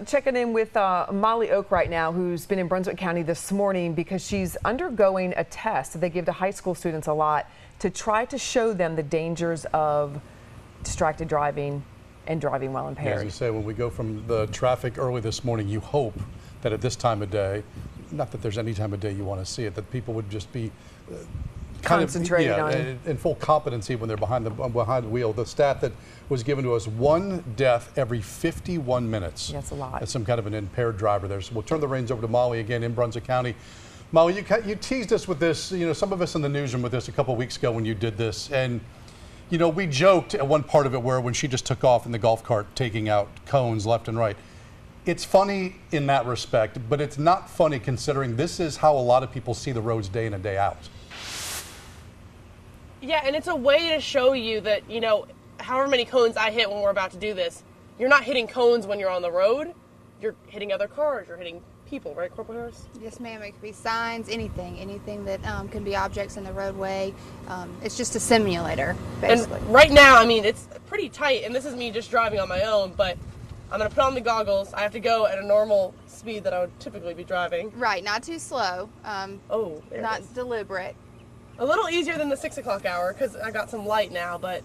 checking in with Molly Oak right now, who's been in Brunswick County this morning because she's undergoing a test that they give to high school students a lot to try to show them the dangers of distracted driving and driving while impaired. As you say, when we go from the traffic early this morning, you hope that at this time of day, not that there's any time of day you want to see it, that people would just be concentrated on in full competency when they're behind the wheel. The stat that was given to us: 1 death every 51 minutes. That's a lot. That's some kind of an impaired driver there. So we'll turn the reins over to Molly again in Brunswick County. Molly, you teased us with this. You know, some of us in the newsroom with this a couple weeks ago when you did this, and you know, we joked at one part of it where when she just took off in the golf cart taking out cones left and right. It's funny in that respect, but it's not funny considering this is how a lot of people see the roads day in and day out. Yeah, and it's a way to show you that, you know, however many cones I hit when we're about to do this, you're not hitting cones when you're on the road. You're hitting other cars, you're hitting people, right, Corporal Harris? Yes, ma'am. It could be signs, anything that can be objects in the roadway. It's just a simulator, basically. And right now, I mean, it's pretty tight, and this is me just driving on my own, but I'm going to put on the goggles. I have to go at a normal speed that I would typically be driving. Right, not too slow. Not deliberate. A little easier than the 6 o'clock hour because I got some light now, but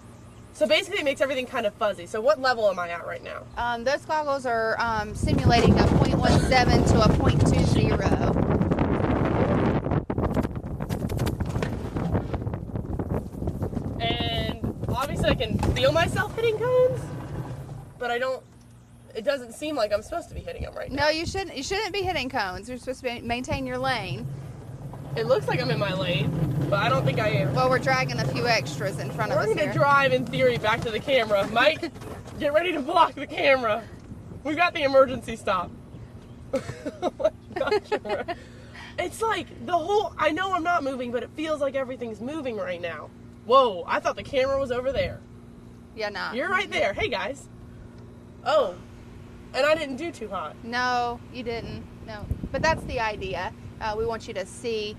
so basically it makes everything kind of fuzzy. So what level am I at right now? Those goggles are simulating a 0.17 to a 0.20. And obviously I can feel myself hitting cones, but it doesn't seem like I'm supposed to be hitting them right now. No, you shouldn't. You shouldn't be hitting cones. You're supposed to maintain your lane. It looks like I'm in my lane, but I don't think I am. Well, we're dragging a few extras in front of us We're going here. to drive, in theory, back to the camera. Mike, get ready to block the camera. We've got the emergency stop. Oh my gosh. It's like I know I'm not moving, but it feels like everything's moving right now. Whoa, I thought the camera was over there. Yeah, no. You're right there. Hey, guys. Oh, and I didn't do too hot. No, you didn't. No. But that's the idea. We want you to see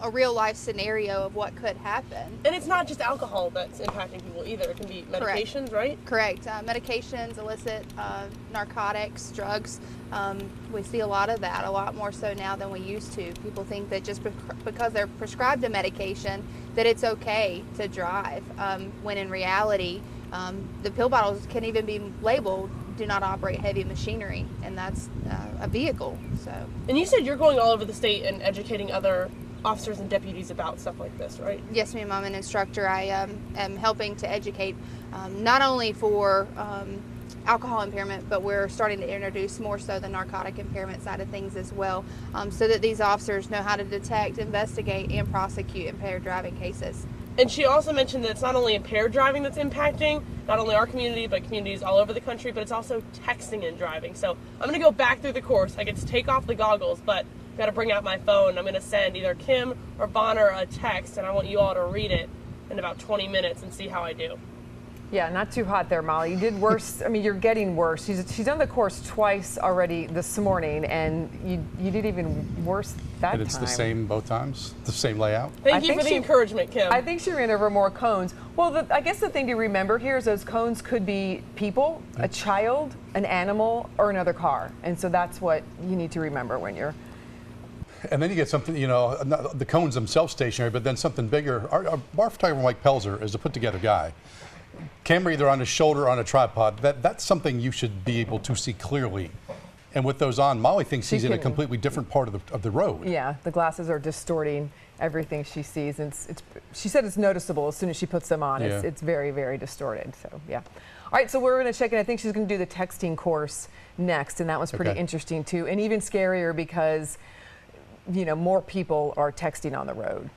a real life scenario of what could happen. And it's not just alcohol that's impacting people either. It can be medications, right? Correct. Medications, illicit narcotics, drugs. We see a lot of that, a lot more so now than we used to. People think that just because they're prescribed a medication that it's okay to drive, when in reality the pill bottles can even be labeled do not operate heavy machinery, and that's a vehicle. So. And you said you're going all over the state and educating other officers and deputies about stuff like this, right? Yes, ma'am. I'm an instructor. I am helping to educate not only for alcohol impairment, but we're starting to introduce more so the narcotic impairment side of things as well, so that these officers know how to detect, investigate, and prosecute impaired driving cases. And she also mentioned that it's not only impaired driving that's impacting not only our community, but communities all over the country, but it's also texting and driving. So I'm going to go back through the course. I get to take off the goggles, but I've got to bring out my phone. I'm going to send either Kim or Bonner a text, and I want you all to read it in about 20 minutes and see how I do. Yeah, not too hot there, Molly. You did worse. I mean, you're getting worse. She's done the course twice already this morning, and you did even worse that time. And it's the same both times? The same layout? Thank you for the encouragement, Kim. I think she ran over more cones. Well, I guess the thing to remember here is those cones could be people, a child, an animal, or another car. And so that's what you need to remember when you're... And then you get something, you know, the cones themselves stationary, but then something bigger. Our photographer, Mike Pelzer, is a put-together guy. Camera either on his shoulder or on a tripod, that's something you should be able to see clearly. And with those on, Molly thinks she's in a completely different part of the road. Yeah, the glasses are distorting everything she sees. And she said it's noticeable as soon as she puts them on. Yeah. It's very, very distorted. So, yeah. All right, so we're going to check in. I think she's going to do the texting course next, and that was pretty interesting, too. And even scarier because, you know, more people are texting on the road.